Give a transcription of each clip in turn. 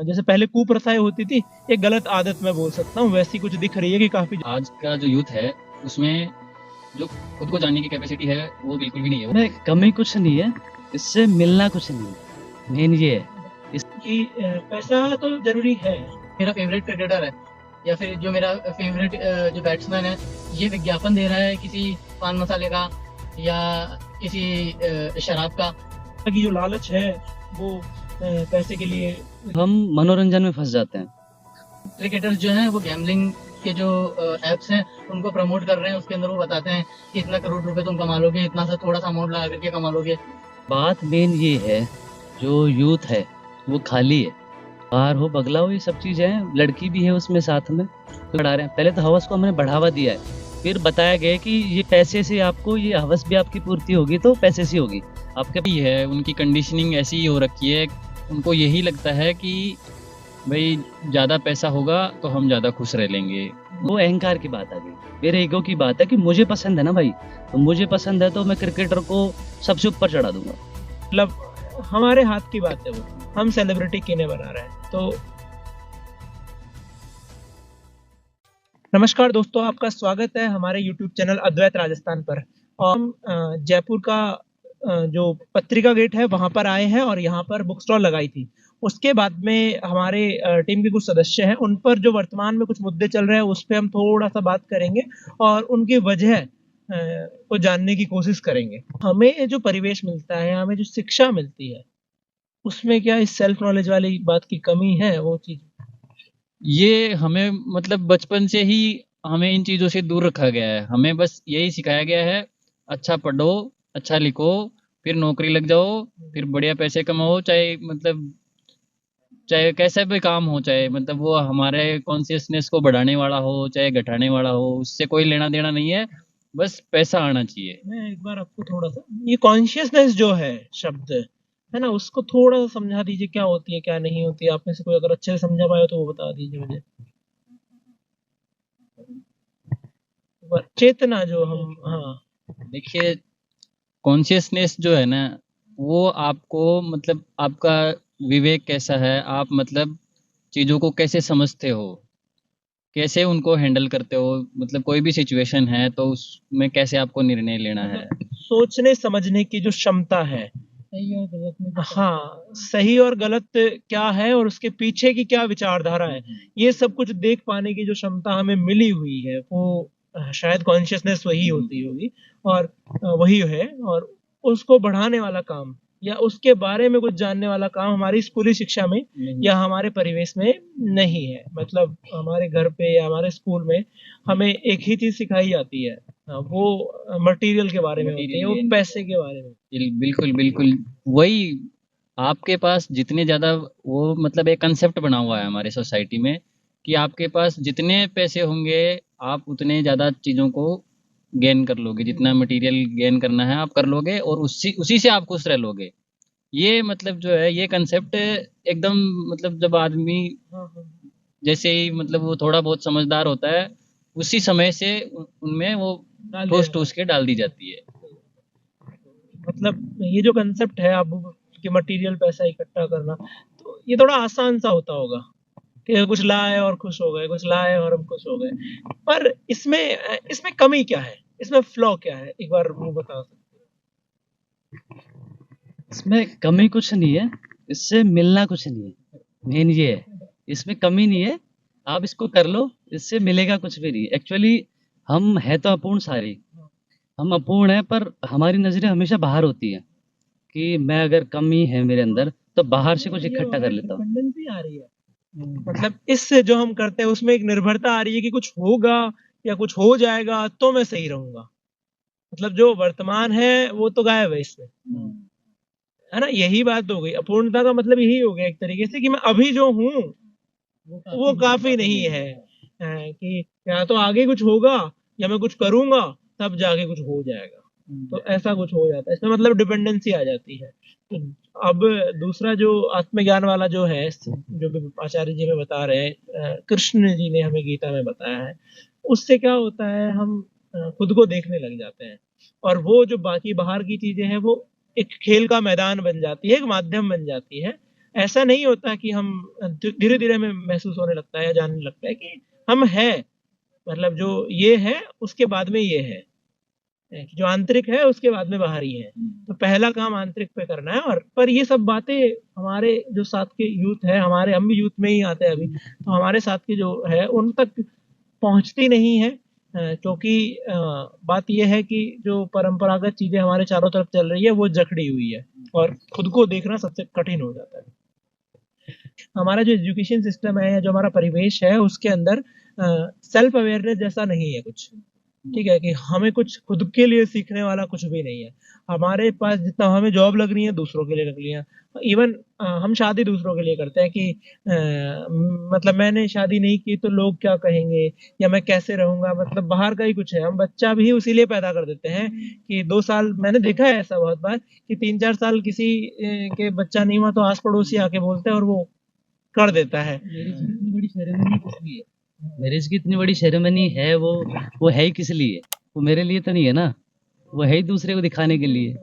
जैसे पहले कुप्रथाएं होती थी, एक गलत आदत मैं बोल सकता हूँ, वैसी कुछ दिख रही है कि काफी। आज का जो यूथ है उसमें जो खुद को जानने की कैपेसिटी है वो बिल्कुल भी नहीं है। में कमी कुछ नहीं है, इससे मिलना कुछ नहीं है। मेन ये है कि पैसा तो जरूरी है। मेरा फेवरेट क्रिकेटर है या फिर जो मेरा फेवरेट जो बैट्समैन है, ये विज्ञापन दे रहा है किसी पान मसाले का या किसी शराब का। कि जो लालच है वो पैसे के लिए हम मनोरंजन में फंस जाते हैं। क्रिकेटर्स जो हैं वो गैम्बलिंग के जो एप्स हैं उनको प्रमोट कर रहे हैं। उसके अंदर वो बताते हैं कि इतना करोड़ रुपए तुम कमा लोगे, इतना सा थोड़ा सा अमाउंट लगा करके कमा लोगे। बात मेन ये है, जो यूथ है वो खाली है। बाहर हो बगला हो, ये सब चीजें हैं, लड़की भी है उसमें साथ में, तो बढ़ा रहे हैं। पहले तो हवस को हमने बढ़ावा दिया है, फिर बताया गया कि ये पैसे से आपको, ये हवस भी आपकी पूर्ति होगी तो पैसे से होगी आपके। ही है उनकी कंडीशनिंग ऐसी ही हो रखी है, उनको यही लगता है कि भाई ज़्यादा पैसा होगा तो हम ज़्यादा खुश रह लेंगे। वो अहंकार की बात आ गई, मेरे ईगो की बात है कि मुझे पसंद है ना भाई, तो मुझे पसंद है तो मैं क्रिकेटर को सबसे ऊपर चढ़ा दूंगा। मतलब हमारे हाथ की बात है, वो हम सेलिब्रिटी किने बना रहे हैं। तो नमस्कार दोस्तों, आपका स्वागत है हमारे YouTube चैनल अद्वैत राजस्थान पर। और हम जयपुर का जो पत्रिका गेट है वहां पर आए हैं और यहाँ पर बुक स्टॉल लगाई थी। उसके बाद में हमारे टीम के कुछ सदस्य हैं, उन पर जो वर्तमान में कुछ मुद्दे चल रहे हैं उस पर हम थोड़ा सा बात करेंगे और उनकी वजह को जानने की कोशिश करेंगे। हमें जो परिवेश मिलता है, हमें जो शिक्षा मिलती है, उसमें क्या इस सेल्फ नॉलेज वाली बात की कमी है? वो चीज ये हमें मतलब बचपन से ही हमें इन चीज़ों से दूर रखा गया है। हमें बस यही सिखाया गया है, अच्छा पढ़ो, अच्छा लिखो, फिर नौकरी लग जाओ, फिर बढ़िया पैसे कमाओ, चाहे कैसा भी काम हो, चाहे मतलब वो हमारे कॉन्शियसनेस को बढ़ाने वाला हो चाहे घटाने वाला हो, उससे कोई लेना देना नहीं है, बस पैसा आना चाहिए। मैं एक बार आपको थोड़ा सा ये कॉन्शियसनेस जो है शब्द है ना, उसको थोड़ा सा समझा दीजिए, क्या होती है क्या नहीं होती है। आप में से कोई अगर अच्छे से समझा पाए तो वो बता दीजिए मुझे। चेतना जो हम, हाँ देखिए, कॉन्शियसनेस जो है ना, वो आपको मतलब आपका विवेक कैसा है, आप मतलब चीज़ों को कैसे समझते हो, कैसे उनको हैंडल करते हो, मतलब कोई भी सिचुएशन है तो उसमें कैसे आपको निर्णय लेना है। सोचने समझने की जो क्षमता है, सही और गलत में हाँ सही और गलत क्या है और उसके पीछे की क्या विचारधारा है, ये सब कुछ देख पाने की जो क्षमता हमें मिली हुई है, वो शायद कॉन्शियसनेस वही होती होगी और वही है। और उसको बढ़ाने वाला काम या उसके बारे में कुछ जानने वाला काम हमारी स्कूली शिक्षा में या हमारे परिवेश में नहीं है। मतलब हमारे घर पे या हमारे स्कूल में हमें एक ही चीज सिखाई जाती है, वो मटेरियल के बारे में होती है, वो पैसे के बारे में। बिल्कुल बिल्कुल वही। आपके पास जितने ज़्यादा वो मतलब एक कंसेप्ट बना हुआ है हमारे सोसाइटी में कि आपके पास जितने पैसे होंगे आप उतने ज़्यादा चीज़ों को गेन कर लोगे, जितना मटेरियल गेन करना है आप कर लोगे और उसी उसी से आप खुश रह लोगे। ये मतलब जो है ये कंसेप्ट एकदम मतलब जब आदमी जैसे ही मतलब वो थोड़ा बहुत समझदार होता है, उसी समय से उनमें वो ठूस ठूस के डाल दी जाती है। मतलब ये जो कंसेप्ट है अब कि मटेरियल पैसा इकट्ठा करना, तो ये थोड़ा आसान सा होता होगा कि कुछ लाए और खुश हो गए, कुछ लाए और हम खुश हो गए। पर इसमें इसमें कमी क्या है, इसमें फ्लॉ क्या है, एक बार वो बता सकते इसमें कमी कुछ नहीं है, इससे मिलना कुछ नहीं है। मेन ये है, इसमें कमी नहीं है, आप इसको कर लो, इससे मिलेगा कुछ भी नहीं। एक्चुअली हम है तो अपूर्ण सारे, हम अपूर्ण है, पर हमारी नजरें हमेशा बाहर होती है कि मैं अगर कमी है मेरे अंदर तो बाहर से कुछ इकट्ठा कर लेता हूँ। डिपेंडेंसी आ रही है। मतलब इससे जो हम करते हैं उसमें एक निर्भरता आ रही है कि कुछ होगा या कुछ हो जाएगा तो मैं सही रहूंगा। मतलब जो वर्तमान है वो तो गायब है इसमें, है ना। यही बात हो गई, अपूर्णता का मतलब यही हो गया एक तरीके से कि मैं अभी जो हूँ वो काफी नहीं है। कि या तो आगे कुछ होगा या मैं कुछ करूंगा तब जाके कुछ हो जाएगा, तो ऐसा कुछ हो जाता है इसमें। मतलब डिपेंडेंसी आ जाती है। तो अब दूसरा जो आत्मज्ञान वाला जो है, जो भी आचार्य जी में बता रहे हैं, कृष्ण जी ने हमें गीता में बताया है, उससे क्या होता है, हम खुद को देखने लग जाते हैं और वो जो बाकी बाहर की चीजें हैं वो एक खेल का मैदान बन जाती है, एक माध्यम बन जाती है। ऐसा नहीं होता कि हम धीरे धीरे हमें महसूस होने लगता है या जानने लगता है कि हम हैं, मतलब जो ये है उसके बाद में ये है, जो आंतरिक है उसके बाद में बाहरी है। तो पहला काम आंतरिक पे करना है। और पर ये सब बातें हमारे जो साथ के यूथ है, हमारे हम भी यूथ में ही आते हैं अभी, तो हमारे साथ के जो है उन तक पहुंचती नहीं है, क्योंकि बात यह है कि जो परंपरागत चीजें हमारे चारों तरफ चल रही है वो जकड़ी हुई है और खुद को देखना सबसे कठिन हो जाता है। हमारा जो एजुकेशन सिस्टम है, जो हमारा परिवेश है, उसके अंदर सेल्फ अवेयरनेस जैसा नहीं है कुछ, ठीक है, कि हमें कुछ खुद के लिए सीखने वाला कुछ भी नहीं है। हमारे पास जितना हमें जॉब लग रही है दूसरों के लिए लग रही है, इवन हम शादी दूसरों के लिए करते हैं कि मतलब मैंने शादी नहीं की तो लोग क्या कहेंगे या मैं कैसे रहूंगा, मतलब बाहर का ही कुछ है। हम बच्चा भी उसी लिए पैदा कर देते हैं कि 2 साल, मैंने देखा है ऐसा बहुत बार कि 3-4 साल किसी के बच्चा नहीं हुआ तो आस पड़ोसी आके बोलते हैं और वो कर देता है। मैरिज की इतनी बड़ी सेरेमनी है, वो है ही किस लिए? वो मेरे लिए तो नहीं है ना, वो है ही दूसरे को दिखाने के लिए।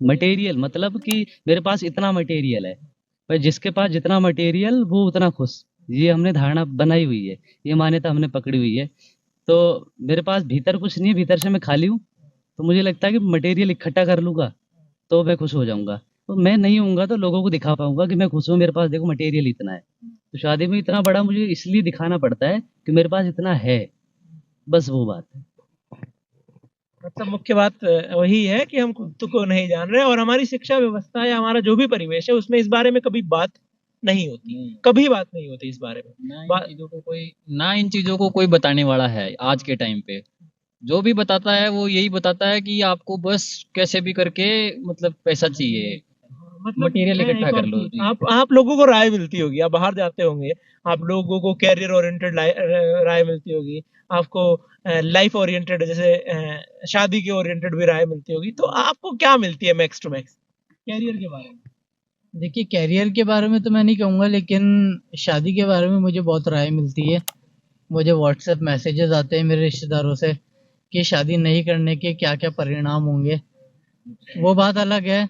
मटेरियल, मतलब कि मेरे पास इतना मटेरियल है, पर जिसके पास जितना मटेरियल वो उतना खुश, ये हमने धारणा बनाई हुई है, ये मान्यता हमने पकड़ी हुई है। तो मेरे पास भीतर कुछ नहीं है, भीतर से मैं खाली हूँ, तो मुझे लगता है कि मटेरियल इकट्ठा कर लूँगा तो मैं खुश हो जाऊँगा। तो मैं नहीं होऊँगा तो लोगों को दिखा पाऊँगा कि मैं खुश हूँ, मेरे पास देखो मटेरियल इतना है। तो शादी में इतना बड़ा मुझे इसलिए दिखाना पड़ता है कि मेरे पास इतना है, बस वो बात है। मतलब मुख्य बात वही है कि हम खुद को नहीं जान रहे, और हमारी शिक्षा व्यवस्था या हमारा जो भी परिवेश है उसमें इस बारे में कभी बात नहीं होती, कभी बात नहीं होती इस बारे में। ना इन चीजों को कोई बताने वाला है आज के टाइम पे। जो भी बताता है वो यही बताता है कि आपको बस कैसे भी करके मतलब पैसा चाहिए, मतलब मटेरियल मैं इकट्ठा एक और कर लो। चीज, आप लोगों को राय मिलती होगी, आप बाहर जाते होंगे, आप लोगों को कैरियर ओरिएंटेड राय मिलती होगी, आपको लाइफ ओरिएंटेड जैसे शादी के ओरिएंटेड भी राय मिलती होगी। तो आपको क्या मिलती है मैक्स टू मैक्स कैरियर के बारे में? देखिए, कैरियर के बारे में तो मैं नहीं कहूँगा, लेकिन शादी के बारे में मुझे बहुत राय मिलती है। मुझे व्हाट्सएप मैसेजेस आते हैं मेरे रिश्तेदारों से कि शादी नहीं करने के क्या क्या परिणाम होंगे। वो बात अलग है,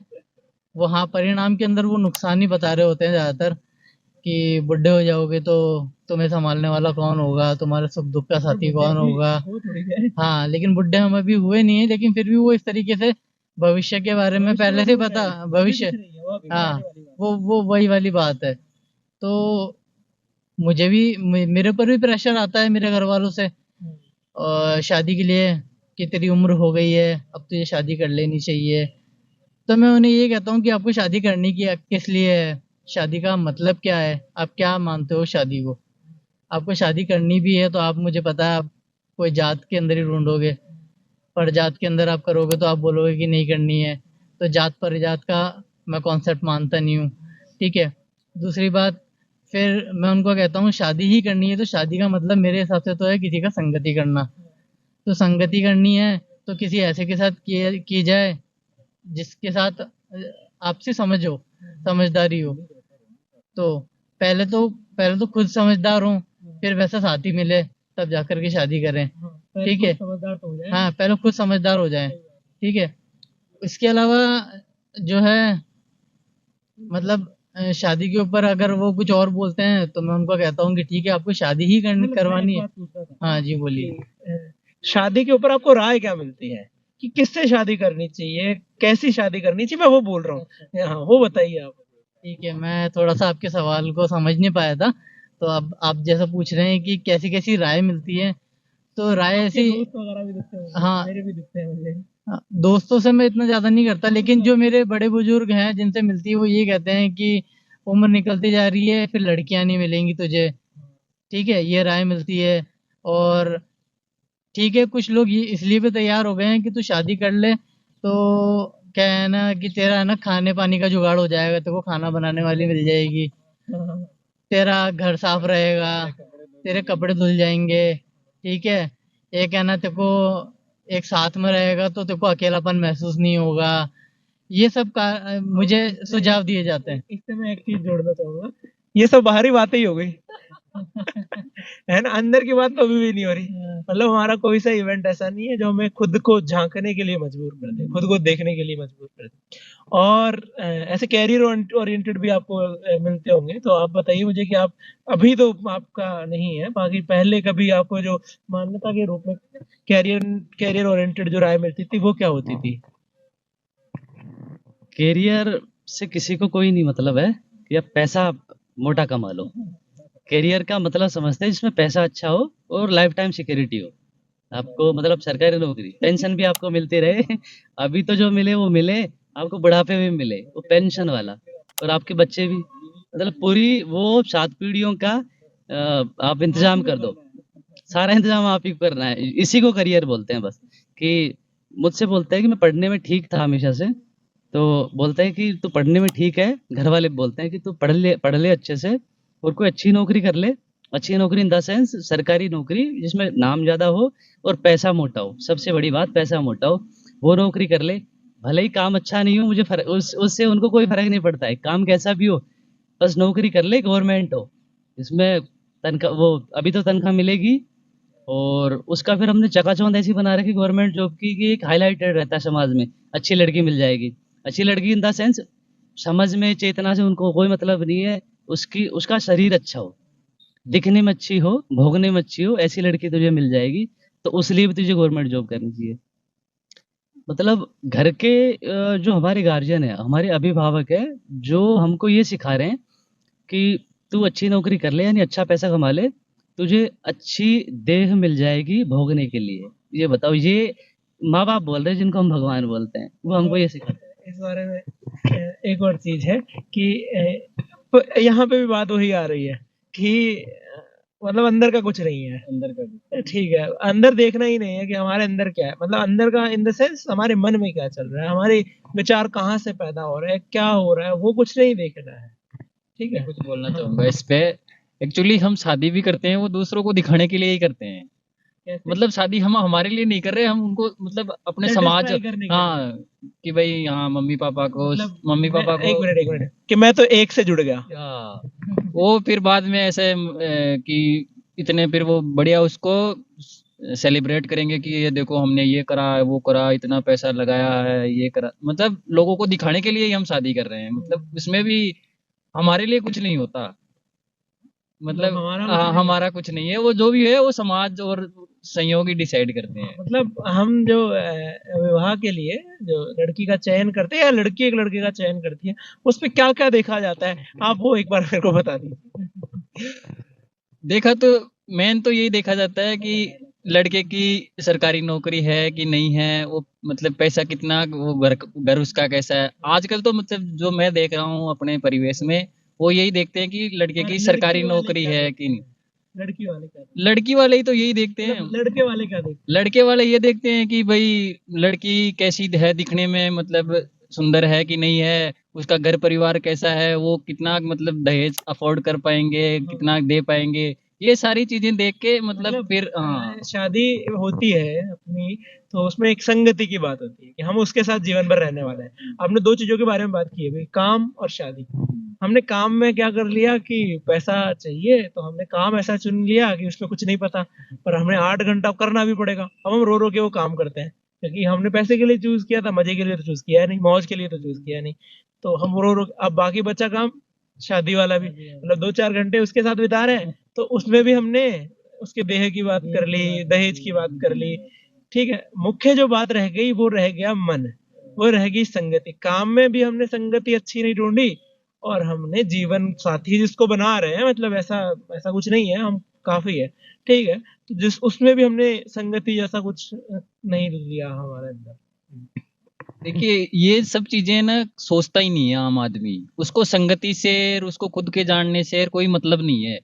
वो हाँ, परिणाम के अंदर वो नुकसान ही बता रहे होते हैं ज़्यादातर कि बुढ़े हो जाओगे तो तुम्हें संभालने वाला कौन होगा, तुम्हारे सुख दुख का साथी कौन होगा। हाँ, लेकिन बुढ़े हम अभी हुए नहीं है, लेकिन फिर भी वो इस तरीके से भविष्य के बारे में पहले से पता, भविष्य, हाँ, वो वही वाली बात है। तो मुझे भी, मेरे ऊपर भी प्रेशर आता है मेरे घर वालों से शादी के लिए कि तेरी उम्र हो गई है, अब तुझे शादी कर लेनी चाहिए। तो मैं उन्हें ये कहता हूँ कि आपको शादी करनी की किस लिए है, शादी का मतलब क्या है, आप क्या मानते हो शादी को। आपको शादी करनी भी है तो आप, मुझे पता है, आप कोई जात के अंदर ही ढूंढोगे, पर जात के अंदर आप करोगे तो आप बोलोगे कि नहीं करनी है। तो जात पर जात का मैं कॉन्सेप्ट मानता नहीं हूँ, ठीक है। दूसरी बात, फिर मैं उनको कहता हूँ शादी ही करनी है तो शादी का मतलब मेरे हिसाब से तो है किसी का संगति करना। तो संगति करनी है तो किसी ऐसे के साथ की जाए जिसके साथ आपसी समझ हो, समझदारी हो। तो पहले तो खुद समझदार हो, फिर वैसा साथी मिले, तब जाकर के शादी करें, ठीक है। हाँ, पहले खुद समझदार हो जाए, ठीक है। इसके अलावा जो है, मतलब शादी के ऊपर अगर वो कुछ और बोलते हैं तो मैं उनको कहता हूँ कि ठीक है, आपको शादी ही करवानी है। हाँ जी, बोलिए। शादी के ऊपर आपको राय क्या मिलती है कि किससे शादी करनी चाहिए, कैसी शादी करनी चाहिए, मैं वो बोल रहा हूँ। हाँ, वो बताइए आप। ठीक है, मैं थोड़ा सा आपके सवाल को समझ नहीं पाया था। तो अब आप जैसा पूछ रहे हैं कि कैसी कैसी राय मिलती है, तो राय ऐसी, दोस्त वगैरह भी दिखते हैं, हाँ, मेरे भी दिखते हैं मुझे। दोस्तों से मैं इतना ज्यादा नहीं करता, लेकिन जो मेरे बड़े बुजुर्ग हैं जिनसे मिलती है वो ये कहते हैं कि उम्र निकलती जा रही है, फिर लड़कियां नहीं मिलेंगी तुझे, ठीक है, ये राय मिलती है। और ठीक है, कुछ लोग ये इसलिए भी तैयार हो गए हैं कि तू शादी कर ले तो क्या है ना कि तेरा है ना खाने पानी का जुगाड़ हो जाएगा, तेरे को खाना बनाने वाली मिल जाएगी, तेरा घर साफ रहेगा, तेरे कपड़े धुल जाएंगे, ठीक है। एक है ना, तेरे को एक साथ में रहेगा तो तेरे को अकेलापन महसूस नहीं होगा। ये सब का मुझे सुझाव दिए जाते हैं। इससे मैं एक चीज जोड़ना चाहूंगा, ये सब बाहरी बातें ही हो गई। है ना, अंदर की बात तो अभी भी नहीं हो रही। मतलब हमारा कोई सा इवेंट ऐसा नहीं है जो हमें खुद को झांकने के लिए मजबूर कर दे, खुद को देखने के लिए मजबूर कर दे। और ऐसे कैरियर ओरिएंटेड भी आपको मिलते होंगे, तो आप बताइए मुझे कि आप अभी तो आपका नहीं है, बाकी पहले कभी आपको जो मान्यता के रूप में कैरियर कैरियर ओरिएंटेड जो राय मिलती थी वो क्या होती थी? कैरियर से किसी को कोई नहीं मतलब है कि आप पैसा मोटा कमा लो। कैरियर का मतलब समझते हैं जिसमें पैसा अच्छा हो और लाइफ टाइम सिक्योरिटी हो। आपको मतलब सरकारी नौकरी, पेंशन भी आपको मिलती रहे। अभी तो जो मिले वो मिले, आपको बुढ़ापे में मिले वो पेंशन वाला, और आपके बच्चे भी, मतलब पूरी वो 7 पीढ़ियों का आप इंतजाम कर दो। सारा इंतजाम आप ही को करना है। इसी को करियर बोलते हैं बस। कि मुझसे बोलते हैं कि मैं पढ़ने में ठीक था हमेशा से, तो बोलते हैं कि तू पढ़ने में ठीक है, घर वाले बोलते हैं कि तू पढ़ ले अच्छे से और कोई अच्छी नौकरी कर ले। अच्छी नौकरी इन द सेंस सरकारी नौकरी जिसमें नाम ज़्यादा हो और पैसा मोटा हो। सबसे बड़ी बात पैसा मोटा हो, वो नौकरी कर ले। भले ही काम अच्छा नहीं हो, मुझे उससे उनको कोई फ़र्क नहीं पड़ता है, काम कैसा भी हो, बस नौकरी कर ले, गवर्नमेंट हो। इसमें तनख्वाह वो अभी तो तनख्वाह मिलेगी, और उसका फिर हमने चकाचौंध ऐसी बना रखी गवर्नमेंट जॉब की कि एक हाइलाइटेड रहता है समाज में, अच्छी लड़की मिल जाएगी। अच्छी लड़की इन द सेंस समझ में, चेतना से उनको कोई मतलब नहीं है, उसका शरीर अच्छा हो, दिखने में अच्छी हो, भोगने में अच्छी हो, ऐसी लड़की तुझे मिल जाएगी। तो उस लिए भी तुझे गवर्नमेंट जॉब करनी चाहिए। मतलब घर के जो हमारे गार्जियन है, हमारे अभिभावक है, जो हमको ये सिखा रहे हैं कि तू अच्छी नौकरी कर ले, यानी अच्छा पैसा कमा ले, तुझे अच्छी देह मिल जाएगी भोगने के लिए। ये बताओ, ये माँ बाप बोल रहे हैं जिनको हम भगवान बोलते हैं, वो हमको ये सिखाते हैं। इस बारे में एक और चीज है कि यहाँ पे भी बात वही आ रही है कि मतलब अंदर का कुछ नहीं है, अंदर का ठीक है, अंदर देखना ही नहीं है कि हमारे अंदर क्या है, मतलब अंदर का इन द सेंस हमारे मन में क्या चल रहा है, हमारे विचार कहाँ से पैदा हो रहे हैं, क्या हो रहा है, वो कुछ नहीं देखना है। ठीक है, कुछ बोलना चाहूंगा इस पे। एक्चुअली हम शादी भी करते हैं वो दूसरों को दिखाने के लिए ही करते हैं। कैसे? मतलब शादी हम हमारे लिए नहीं कर रहे, हम उनको मतलब अपने समाज, Satisfy करने के हाँ, कि भाई हाँ मम्मी पापा को, मतलब मम्मी पापा को, एक मिनट कि मैं तो एक से जुड़ गया। हाँ, वो फिर बाद में ऐसे कि इतने फिर वो बढ़िया उसको सेलिब्रेट करेंगे कि ये देखो हमने ये करा वो करा, इतना पैसा लगाया है, ये करा, मतलब लोगों को दिखाने के लिए ही हम शादी कर रहे हैं। मतलब उसमें भी हमारे लिए कुछ नहीं होता, मतलब हमारा कुछ नहीं है, वो जो भी है वो समाज और संयोग ही डिसाइड करते हैं। मतलब हम जो विवाह के लिए जो लड़की का चयन करते हैं या लड़की एक लड़के का चयन करती है, उस पे क्या क्या देखा जाता है, आप वो एक बार मेरे को बता दीजिए। देखा तो मेन तो यही देखा जाता है कि लड़के की सरकारी नौकरी है कि नहीं है, वो मतलब पैसा कितना, वो घर उसका कैसा है। आजकल तो मतलब जो मैं देख रहा हूँ अपने परिवेश में, वो यही देखते हैं कि लड़के की सरकारी नौकरी है कि नहीं। लड़की वाले ही तो यही देखते हैं। लड़के वाले क्या देखते हैं? लड़के वाले ये देखते हैं कि भाई लड़की कैसी है दिखने में, मतलब सुंदर है कि नहीं है, उसका घर परिवार कैसा है, वो कितना मतलब दहेज अफोर्ड कर पाएंगे, कितना दे पाएंगे, ये सारी चीजें देख के मतलब फिर हाँ। शादी होती है अपनी, तो उसमें एक संगति की बात होती है कि हम उसके साथ जीवन भर रहने वाले हैं। आपने दो चीजों के बारे में बात की है भाई, काम और शादी। हमने काम में क्या कर लिया कि पैसा चाहिए तो हमने काम ऐसा चुन लिया कि उसमें कुछ नहीं पता, पर हमें 8 घंटा करना भी पड़ेगा। अब हम रो रो के वो काम करते हैं क्योंकि हमने पैसे के लिए चूज किया था, मजे के लिए तो चूज किया नहीं, मौज के लिए तो चूज किया नहीं। तो हम रो रो, अब बाकी बचा काम शादी वाला भी, मतलब 2-4 घंटे उसके साथ बिता रहे हैं, तो उसमें भी हमने उसके देह की बात कर ली, दहेज की बात कर ली। ठीक है, मुख्य जो बात रह गई वो रह गया मन, वो रह गई संगति। काम में भी हमने संगति अच्छी नहीं ढूंढी, और हमने जीवन साथी जिसको बना रहे हैं, मतलब ऐसा ऐसा कुछ नहीं है, हम काफी है, ठीक है, तो जिस उसमें भी हमने संगति जैसा कुछ नहीं लिया हमारे अंदर। देखिए ये सब चीजें ना सोचता ही नहीं है आम आदमी, उसको संगति से और उसको खुद के जानने से कोई मतलब नहीं है।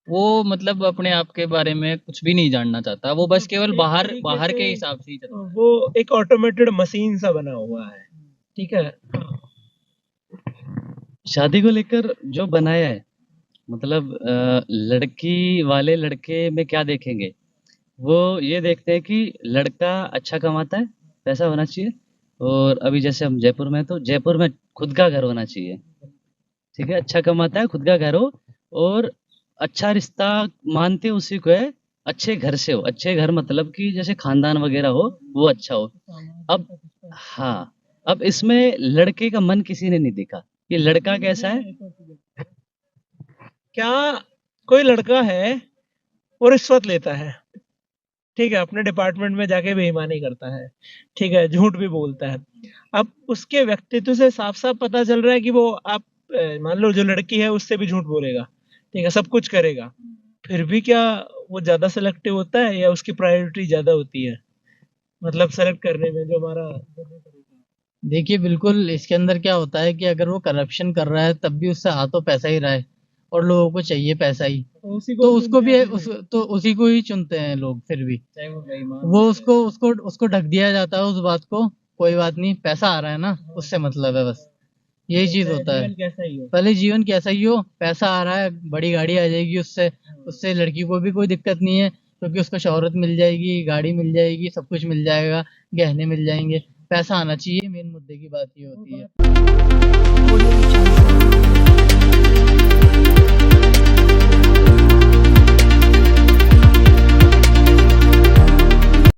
वो मतलब अपने आप के बारे में कुछ भी नहीं जानना चाहता, वो बस केवल बाहर बाहर के हिसाब से ही चलता है। वो एक ऑटोमेटेड मशीन सा बना हुआ है। ठीक है, शादी को लेकर जो बनाया है, मतलब लड़की वाले लड़के में क्या देखेंगे, वो ये देखते हैं कि लड़का अच्छा कमाता है, पैसा होना चाहिए, और अभी जैसे हम जयपुर में हैं, तो जयपुर में खुद का घर होना चाहिए। ठीक है, अच्छा कमाता है, खुद का घर हो, और अच्छा रिश्ता मानते उसी को है, अच्छे घर से हो। अच्छे घर मतलब कि जैसे खानदान वगैरह हो, वो अच्छा हो। अब हाँ, अब इसमें लड़के का मन किसी ने नहीं देखा कि लड़का कैसा है। क्या कोई लड़का है वो रिश्वत लेता है, ठीक है, अपने डिपार्टमेंट में जाके बेईमानी करता है, ठीक है, झूठ भी बोलता है। अब उसके व्यक्तित्व से साफ साफ पता चल रहा है कि वो आप मान लो जो लड़की है उससे भी झूठ बोलेगा, ठीक है, सब कुछ करेगा, फिर भी क्या वो ज्यादा सिलेक्टिव होता है या उसकी प्रायोरिटी ज्यादा होती है, मतलब सेलेक्ट करने में जो हमारा। देखिए बिल्कुल इसके अंदर क्या होता है कि अगर वो करप्शन कर रहा है तब भी उससे हाथों पैसा ही रहा है और लोगों को चाहिए पैसा ही, तो उसको भी तो उसी को ही चुनते हैं लोग। फिर भी चाहे वो बेईमान वो उसको ढक दिया जाता है उस बात को, कोई बात नहीं, पैसा आ रहा है ना, उससे मतलब है, बस यही चीज होता है। जीवन कैसा ही हो। पहले जीवन कैसा ही हो, पैसा आ रहा है, बड़ी गाड़ी आ जाएगी उससे, उससे लड़की को भी कोई दिक्कत नहीं है क्योंकि उसको शोहरत मिल जाएगी, गाड़ी मिल जाएगी, सब कुछ मिल जाएगा, गहने मिल जाएंगे। पैसा आना चाहिए, मेन मुद्दे की बात ये होती है।